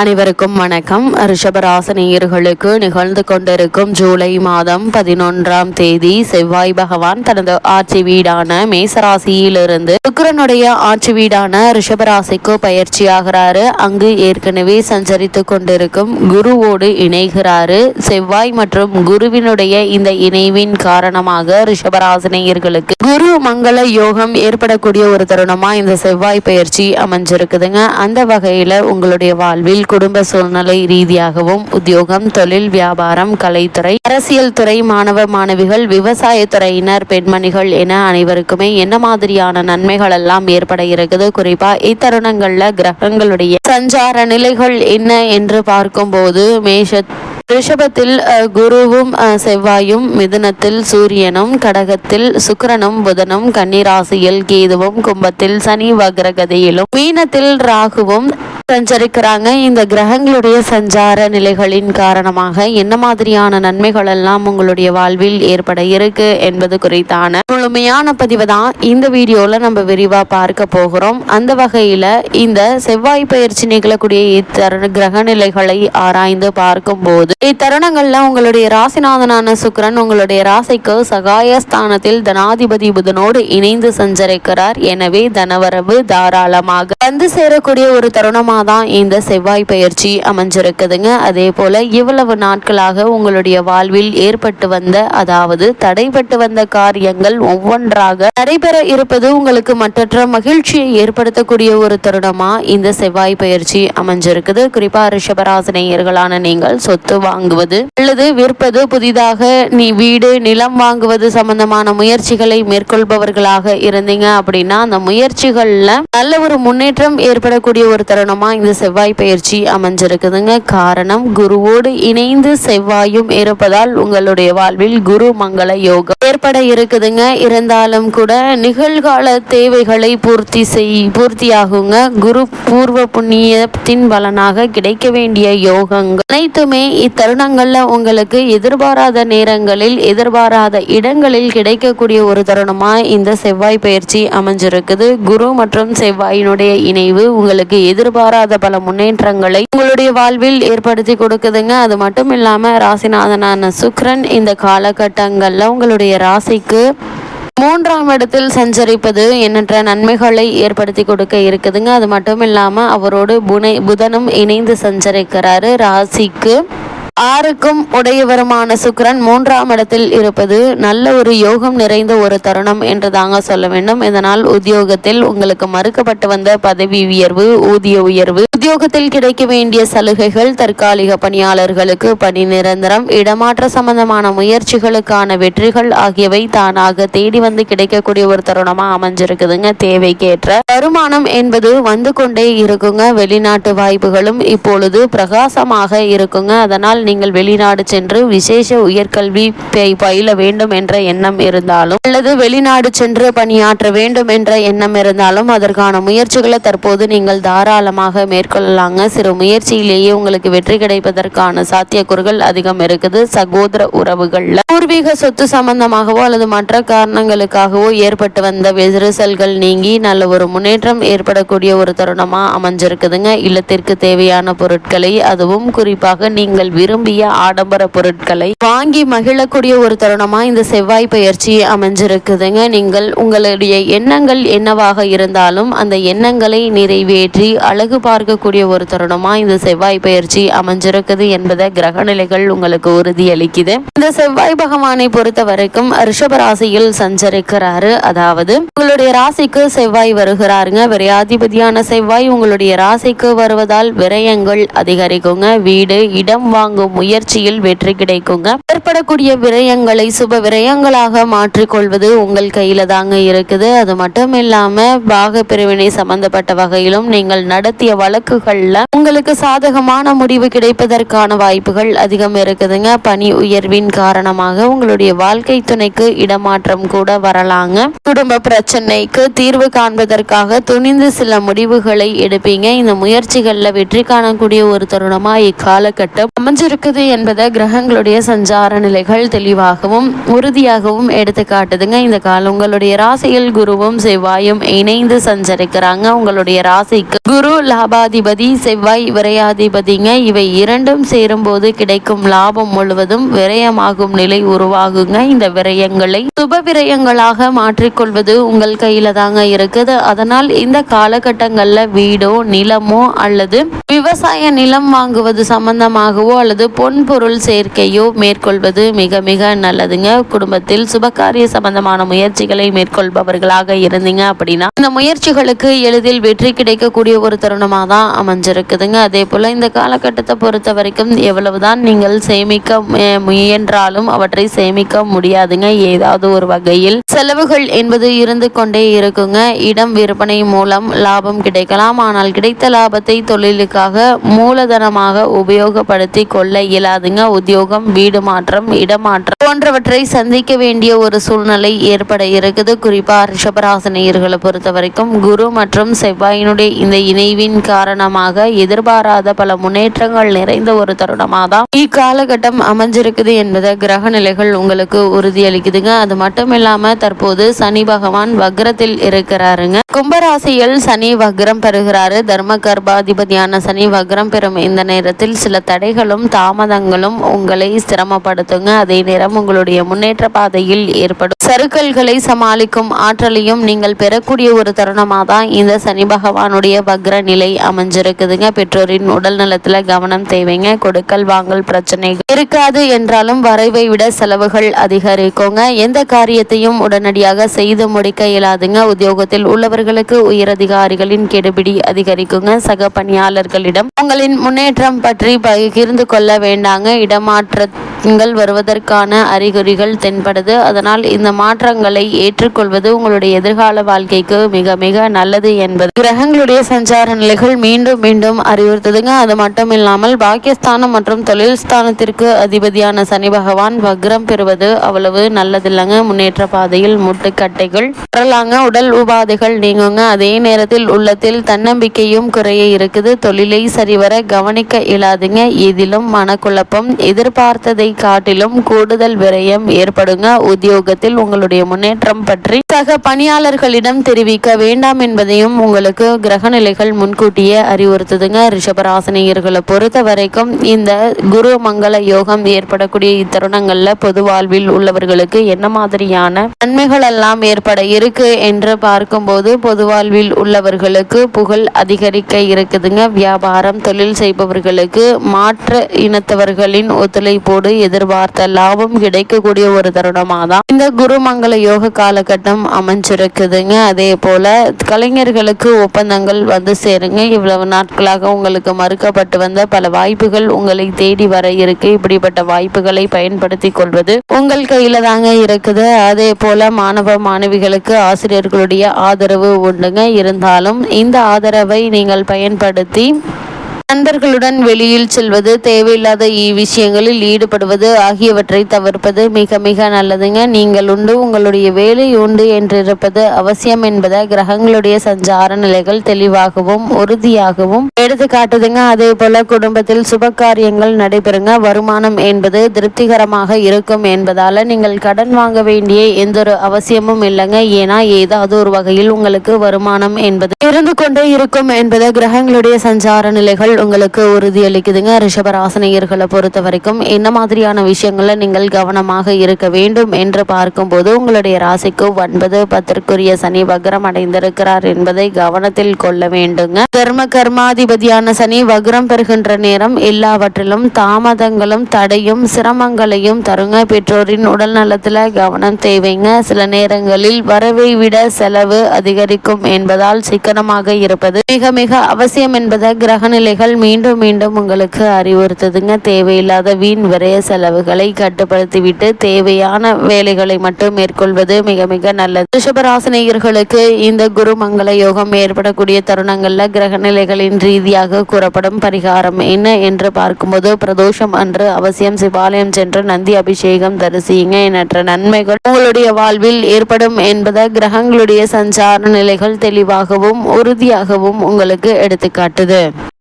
அனைவருக்கும் வணக்கம். ரிஷபராசினியர்களுக்கு நிகழ்ந்து கொண்டிருக்கும் ஜூலை மாதம் 11ஆம் தேதி செவ்வாய் பகவான் தனது ஆட்சி வீடான மேசராசியிலிருந்து சுக்கிரனுடைய ஆட்சி வீடான ரிஷபராசிக்கு பயிற்சியாகிறாரு. அங்கு ஏற்கனவே சஞ்சரித்து கொண்டிருக்கும் குருவோடு இணைகிறாரு. செவ்வாய் மற்றும் குருவினுடைய இந்த இணைவின் காரணமாக ரிஷபராசினியர்களுக்கு குரு மங்கள யோகம் ஏற்படக்கூடிய ஒரு தருணமா இந்த செவ்வாய் பயிற்சி அமைஞ்சிருக்குதுங்க. அந்த வகையில உங்களுடைய வாழ்வில் குடும்ப சூழ்நிலை ரீதியாகவும் உத்தியோகம், தொழில், வியாபாரம், கலைத்துறை, அரசியல் துறை, மாணவ மாணவிகள், விவசாயத்துறையினர், பெண்மணிகள் என அனைவருக்குமே என்ன மாதிரியான நன்மைகள் எல்லாம் ஏற்பட இருக்குது, குறிப்பா இத்தருணங்கள்ல கிரகங்களுடைய சஞ்சார நிலைகள் என்ன என்று பார்க்கும்போது ரிஷபத்தில் குருவும் செவ்வாயும், மிதுனத்தில் சூரியனும், கடகத்தில் சுக்கிரனும் புதனும், கன்னிராசியில் கேதுவும், கும்பத்தில் சனி வக்ரகதியிலும், மீனத்தில் ராகுவும் சஞ்சரிக்கிறாங்க. இந்த கிரகங்களுடைய சஞ்சார நிலைகளின் காரணமாக என்ன மாதிரியான நன்மைகள் எல்லாம் உங்களுடைய வாழ்வில் ஏற்பட இருக்கு என்பது குறித்தான முழுமையான பதிவு தான் இந்த வீடியோல நம்ம விரிவா பார்க்க போகிறோம். அந்த வகையில இந்த செவ்வாய் பயிற்சி நிகழக்கூடிய கிரக நிலைகளை ஆராய்ந்து பார்க்கும் போது இத்தருணங்கள்ல உங்களுடைய ராசிநாதனான சுக்கிரன் உங்களுடைய ராசிக்கு சகாயஸ்தானத்தில் தனாதிபதி புதனோடு இணைந்து சஞ்சரிக்கிறார். எனவே தனவரவு தாராளமாக வந்து சேரக்கூடிய ஒரு தருணமாக தான் இந்த செவ்வாய் பயிற்சி அமைஞ்சிருக்குதுங்க. அதே போல இவ்வளவு நாட்களாக உங்களுடைய வாழ்வில் ஏற்பட்டு வந்த, அதாவது தடைபட்டு வந்த காரியங்கள் ஒவ்வொன்றாக நடைபெற இருப்பது உங்களுக்கு மற்றற்ற மகிழ்ச்சியை ஏற்படுத்தக்கூடிய ஒரு தருணமா இந்த செவ்வாய் பயிற்சி அமைஞ்சிருக்குது. குறிப்பா ரிஷபராசினியர்களான நீங்கள் சொத்து வாங்குவது அல்லது விற்பது, புதிதாக வீடு நிலம் வாங்குவது சம்பந்தமான முயற்சிகளை மேற்கொள்பவர்களாக இருந்தீங்க அப்படின்னா அந்த முயற்சிகள்ல நல்ல ஒரு முன்னேற்றம் ஏற்படக்கூடிய ஒரு தருணமா இந்த செவ்வாய் பயிற்சி அமைஞ்சிருக்குதுங்க. காரணம், குருவோடு இணைந்து செவ்வாயும் இருப்பதால் உங்களுடைய வாழ்வில் குரு மங்கள யோகம் ஏற்பட இருக்குதுங்க. இருந்தாலும் கூட நிகழ்கால தேவைகளை பூர்த்தியாகுங்க. குரு பூர்வ புண்ணியத்தின் பலனாக கிடைக்க வேண்டிய யோகங்கள் அனைத்துமே இத்தருணங்கள்ல உங்களுக்கு எதிர்பாராத நேரங்களில், எதிர்பாராத இடங்களில் கிடைக்கக்கூடிய ஒரு தருணமா இந்த செவ்வாய் பயிற்சி அமைஞ்சிருக்குது. குரு மற்றும் செவ்வாயினுடைய இணைவு உங்களுக்கு எதிர்பாராத பல முன்னேற்றங்களை உங்களுடைய வாழ்வில் ஏற்படுத்தி கொடுக்குதுங்க. அது மட்டும் இல்லாம ராசிநாதனான சுக்கிரன் இந்த காலகட்டங்கள்ல உங்களுடைய ராசிக்கு 3ஆம் இடத்தில் சஞ்சரிப்பது எண்ணற்ற நன்மைகளை ஏற்படுத்தி கொடுக்க இருக்குதுங்க. அது மட்டும் இல்லாம அவரோடு புதனும் இணைந்து சஞ்சரிக்கிறாரு. ராசிக்கு 6க்கும் உடையவருமான சுக்கிரன் 3ஆம் இடத்தில் இருப்பது நல்ல ஒரு யோகம் நிறைந்த ஒரு தருணம் என்று தாங்க சொல்ல வேண்டும். இதனால் உத்தியோகத்தில் உங்களுக்கு மறுக்கப்பட்டு வந்த பதவி உயர்வு, ஊதிய உயர்வு, உத்தியோகத்தில் கிடைக்க வேண்டிய சலுகைகள், தற்காலிக பணியாளர்களுக்கு பணி நிரந்தரம், இடமாற்ற சம்பந்தமான முயற்சிகளுக்கான வெற்றிகள் ஆகியவை தானாக தேடி வந்து கிடைக்கக்கூடிய ஒரு தருணமா அமைஞ்சிருக்குதுங்க. தேவைக்கேற்ற வருமானம் என்பது வந்து கொண்டே இருக்குங்க. வெளிநாட்டு வாய்ப்புகளும் இப்பொழுது பிரகாசமாக இருக்குங்க. அதனால் நீங்கள் வெளிநாடு சென்று விசேஷ உயர்கல்வி பயில வேண்டும் என்ற எண்ணம் இருந்தாலும் அல்லது வெளிநாடு சென்று பணியாற்ற வேண்டும் என்ற எண்ணம் இருந்தாலும் அதற்கான முயற்சிகளை தற்போது நீங்கள் தாராளமாக மேற்கொள்ளலாங்க. சிறு முயற்சியிலேயே உங்களுக்கு வெற்றி கிடைப்பதற்கான சாத்தியக்கூறுகள் அதிகம் இருக்குது. சகோதர உறவுகள்ல பூர்வீக சொத்து சம்பந்தமாகவோ அல்லது மற்ற காரணங்களுக்காகவோ ஏற்பட்டு வந்த விரிசல்கள் நீங்கி நல்ல ஒரு முன்னேற்றம் ஏற்படக்கூடிய ஒரு தருணமா அமைஞ்சிருக்குதுங்க. இல்லத்திற்கு தேவையான பொருட்களை, அதுவும் குறிப்பாக நீங்கள் விரும்பிய ஆடம்பர பொருட்களை வாங்கி மகிழக்கூடிய ஒரு தருணமா இந்த செவ்வாய் பயிற்சி அமைஞ்சிருக்குதுங்க. நீங்கள் உங்களுடைய எண்ணங்கள் என்னவாக இருந்தாலும் அந்த எண்ணங்களை நிறைவேற்றி அழகு பார்க்கக்கூடிய ஒரு தருணமா இந்த செவ்வாய் பயிற்சி அமைஞ்சிருக்குது என்பதை கிரகநிலைகள் உங்களுக்கு உறுதியளிக்குது. இந்த செவ்வாய் பகவானை பொறுத்த வரைக்கும் ரிஷபராசியில் சஞ்சரிக்கிறாரு. அதாவது உங்களுடைய ராசிக்கு செவ்வாய் வருகிறாருங்க. விரையாதிபதியான செவ்வாய் உங்களுடைய ராசிக்கு வருவதால் விரயங்கள் அதிகரிக்குங்க. வீடு, இடம் வாங்கும் முயற்சியில் வெற்றி கிடைக்குங்க. ஏற்படக்கூடிய விரயங்களை சுப விரயங்களாக மாற்றிக்கொள்வது உங்கள் கையில தாங்க இருக்குது. அது மட்டும் இல்லாம பாக பிரிவினை சம்பந்தப்பட்ட வகையிலும் நீங்கள் நடத்திய வழக்குகள்ல உங்களுக்கு சாதகமான முடிவு கிடைப்பதற்கான வாய்ப்புகள் அதிகம் இருக்குதுங்க. பணி உயர்வின் காரணமாக உங்களுடைய வாழ்க்கை துணைக்கு இடமாற்றம் கூட வரலாங்க. குடும்ப பிரச்சனைக்கு தீர்வு காண்பதற்காக துணிந்து சில முடிவுகளை எடுப்பீங்க. இந்த முயற்சிகள்ல வெற்றி காணக்கூடிய ஒரு தருணமா இக்காலகட்டம் அமைஞ்சிருக்கு அமைஞ்சிருக்குது என்பதை கிரகங்களுடைய சஞ்சார நிலைகள் தெளிவாகவும் உறுதியாகவும் எடுத்து காட்டுதுங்க. இந்த காலம் உங்களுடைய ராசியில் குருவும் செவ்வாயும் இணைந்து சஞ்சரிக்கிறாங்க. உங்களுடைய ராசிக்கு குரு லாபாதிபதி, செவ்வாய் விரையாதிபதிங்க. இவை இரண்டும் சேரும் போது கிடைக்கும் லாபம் முழுவதும் விரயமாகும் நிலை உருவாகுங்க. இந்த விரயங்களை சுப விரயங்களாக மாற்றிக்கொள்வது உங்கள் கையில தாங்க இருக்குது. அதனால் இந்த காலகட்டங்கள்ல வீடோ நிலமோ அல்லது விவசாய நிலம் வாங்குவது சம்பந்தமாகவோ அல்லது பொன்பொருள் சேர்க்கையோ மேற்கொள்வது மிக மிக நல்லதுங்க. குடும்பத்தில் சுபகாரிய சம்பந்தமான முயற்சிகளை மேற்கொள்பவர்களாக இருந்தீங்க அப்படின்னா இந்த முயற்சிகளுக்கு எளிதில் வெற்றி கிடைக்கக்கூடிய ஒரு தருணமாக தான் அமைஞ்சிருக்குதுங்க. அதே போல இந்த காலகட்டத்தை பொறுத்த வரைக்கும் எவ்வளவுதான் நீங்கள் சேமிக்க முயன்றாலும் அவற்றை சேமிக்க முடியாதுங்க. ஏதாவது ஒரு வகையில் செலவுகள் என்பது இருந்து கொண்டே இருக்குங்க. இடம் விற்பனை மூலம் லாபம் கிடைக்கலாம். ஆனால் கிடைத்த லாபத்தை தொழிலுக்காக மூலதனமாக உபயோகப்படுத்தி கொள்ள இயலாதுங்க. உத்தியோகம், வீடு மாற்றம், இடமாற்றம் போன்றவற்றை சந்திக்க வேண்டிய ஒரு சூழ்நிலை ஏற்பட இருக்குது. குறிப்பா ரிஷபராசினியர்களை பொறுத்த வரைக்கும் குரு மற்றும் செவ்வாயினுடைய இந்த இணைவின் காரணமாக எதிர்பாராத பல முன்னேற்றங்கள் நிறைந்த ஒரு தருணமாக தான் இக்காலகட்டம் அமைஞ்சிருக்குது என்பதை கிரக நிலைகள் உங்களுக்கு உறுதியளிக்குதுங்க. அது மட்டும் இல்லாம தற்போது சனி பகவான் வக்ரத்தில் இருக்கிறாருங்க. கும்பராசியில் சனி வக்ரம் பெறுகிறாரு. தர்ம கர்ப்பாதிபதியான சனி வக்ரம் பெறும் இந்த நேரத்தில் சில தடைகளும் தாமதங்களும் உங்களை சிரமப்படுத்துங்க. அதே நேரம் உங்களுடைய முன்னேற்ற பாதையில் ஏற்படும் சறுக்கல்களை சமாளிக்கும் ஆற்றலையும் நீங்கள் பெறக்கூடிய ஒரு தருணமாக தான் இந்த சனி பகவானுடைய வக்ர நிலை அமைஞ்சிருக்குதுங்க. பெற்றோரின் உடல் நலத்துல கவனம் தேவைங்க. கொடுக்கல் வாங்கல் பிரச்சனைகள் இருக்காது என்றாலும் வரைவை விட செலவுகள் அதிகரிக்குங்க. எந்த காரியத்தையும் உடனடியாக செய்து முடிக்க இயலாதுங்க. உத்தியோகத்தில் உள்ளவர்களுக்கு உயரதிகாரிகளின் கெடுபிடி அதிகரிக்குங்க. சக பணியாளர்களிடம் உங்களின் முன்னேற்றம் பற்றி பகிர்ந்து கொள்ள வேண்டாங்க. இடமாற்றங்கள் வருவதற்கான அறிகுறிகள் தென்படுது. அதனால் இந்த மாற்றங்களை ஏற்றுக்கொள்வது உங்களுடைய எதிர்கால வாழ்க்கைக்கு மிக மிக நல்லது என்பது கிரகங்களுடைய சஞ்சார நிலைகள் மீண்டும் மீண்டும் அறிவுறுத்துதுங்க. அது மட்டும் இல்லாமல் பாக்கியஸ்தானம் மற்றும் தொழில் ஸ்தானத்திற்கு அதிபதியான சனி பகவான் வக்ரம் பெறுவது அவ்வளவு நல்லதில்லைங்க. முன்னேற்ற பாதையில் முட்டுக்கட்டைகள் வரலாங்க. உடல் உபாதைகள் நீங்குங்க. அதே நேரத்தில் உள்ளத்தில் தன்னம்பிக்கையும் குறைய இருக்குது. தொழிலை சரிவர கவனிக்க இயலாதுங்க. இதிலும் மனக்குழப்பம், எதிர்பார்த்ததை காட்டிலும் கூடுதல் விரயம் ஏற்படுங்க. உத்தியோகத்தில் உங்களுடைய முன்னேற்றம் பற்றி சக பணியாளர்களிடம் தெரிவிக்க வேண்டாம் என்பதையும் உங்களுக்கு கிரக நிலைகள் முன்கூட்டியே அறிவுறுத்துதுங்க. ரிஷபராசினியர்களை பொறுத்த வரைக்கும் இந்த குரு மங்கள யோகம் ஏற்படக்கூடிய இத்தருணங்கள்ல பொது வாழ்வில் உள்ளவர்களுக்கு என்ன மாதிரியான நன்மைகள் எல்லாம் ஏற்பட இருக்கு என்று பார்க்கும்போது பொது வாழ்வில் உள்ளவர்களுக்கு புகழ் அதிகரிக்க இருக்குதுங்க. வியாபாரம், தொழில் செய்பவர்களுக்கு மாற்ற இனத்தவர்களின் ஒத்துழைப்போடு எதிர்பார்த்த லாபம் கிடைக்கக்கூடிய ஒரு தருணமாக தான் இந்த குருமங்கள யோக காலகட்டம் அமைஞ்சிருக்குதுங்க. அதே போல கலைஞர்களுக்கு ஒப்பந்தங்கள் வந்து சேருங்க. இவ்வளவு நாட்களாக உங்களுக்கு மறுக்கப்பட்டு வந்த பல வாய்ப்புகள் உங்களை தேடி வர இருக்கு. இப்படிப்பட்ட வாய்ப்புகளை பயன்படுத்தி கொள்வது உங்கள் கையில தாங்க இருக்குது. அதே போல மாணவ மாணவிகளுக்கு ஆசிரியர்களுடைய ஆதரவு உண்டுங்க. இருந்தாலும் இந்த ஆதரவை நீங்கள் பயன்படுத்தி நண்பர்களுடன் வெளியில் செல்வது, தேவையில்லாத விஷயங்களில் ஈடுபடுவது ஆகியவற்றை தவிர்ப்பது மிக மிக நல்லதுங்க. நீங்கள் உண்டு, உங்களுடைய வேலை உண்டு என்றிருப்பது அவசியம் என்பதை கிரகங்களுடைய சஞ்சார நிலைகள் தெளிவாகவும் உறுதியாகவும் எடுத்து காட்டுதுங்க. அதே போல குடும்பத்தில் சுப காரியங்கள் நடைபெறுங்க. வருமானம் என்பது திருப்திகரமாக இருக்கும் என்பதால நீங்கள் கடன் வாங்க வேண்டிய எந்த ஒரு அவசியமும் இல்லைங்க. ஏன்னா ஏதாவது ஒரு வகையில் உங்களுக்கு வருமானம் என்பது இருந்து கொண்டே இருக்கும் என்பதை கிரகங்களுடைய சஞ்சார நிலைகள் உங்களுக்கு உறுதியளிக்குதுங்க. ரிஷபராசினியர்களை பொறுத்த வரைக்கும் என்ன மாதிரியான விஷயங்கள்ல நீங்கள் கவனமாக இருக்க வேண்டும் என்று பார்க்கும்போது உங்களுடைய ராசிக்கு 9, 10 சனி வக்ரம் அடைந்திருக்கிறார் என்பதை கவனத்தில் கொள்ள வேண்டுங்க. தர்ம கர்மாதிபதியான சனி வக்ரம் பெறுகின்ற நேரம் எல்லாவற்றிலும் தாமதங்களும் தடையும் சிரமங்களையும் தருங்க. பெற்றோரின் உடல் நலத்துல கவனம் தேவைங்க. சில நேரங்களில் வரவை விட செலவு அதிகரிக்கும் என்பதால் சிக்கனமாக இருப்பது மிக மிக அவசியம் என்பதை கிரக நிலைகள் மீண்டும் மீண்டும் உங்களுக்கு அறிவுறுத்துதுங்க. தேவையில்லாத வீண் விரைய செலவுகளை கட்டுப்படுத்திவிட்டு தேவையான வேலைகளை மட்டும் மேற்கொள்வது மிக மிக நல்லது. ரிஷபராசினியர்களுக்கு இந்த குரு மங்கள யோகம் ஏற்படக்கூடிய தருணங்கள்ல கிரக நிலைகளின் ரீதியாக கூறப்படும் பரிகாரம் என்ன என்று பார்க்கும்போது பிரதோஷம் அன்று அவசியம் சிவாலயம் சென்று நந்தி அபிஷேகம் தரிசியுங்க. எண்ணற்ற நன்மைகள் உங்களுடைய வாழ்வில் ஏற்படும் என்பதை கிரகங்களுடைய சஞ்சார நிலைகள் தெளிவாகவும் உறுதியாகவும் உங்களுக்கு எடுத்துக்காட்டுது.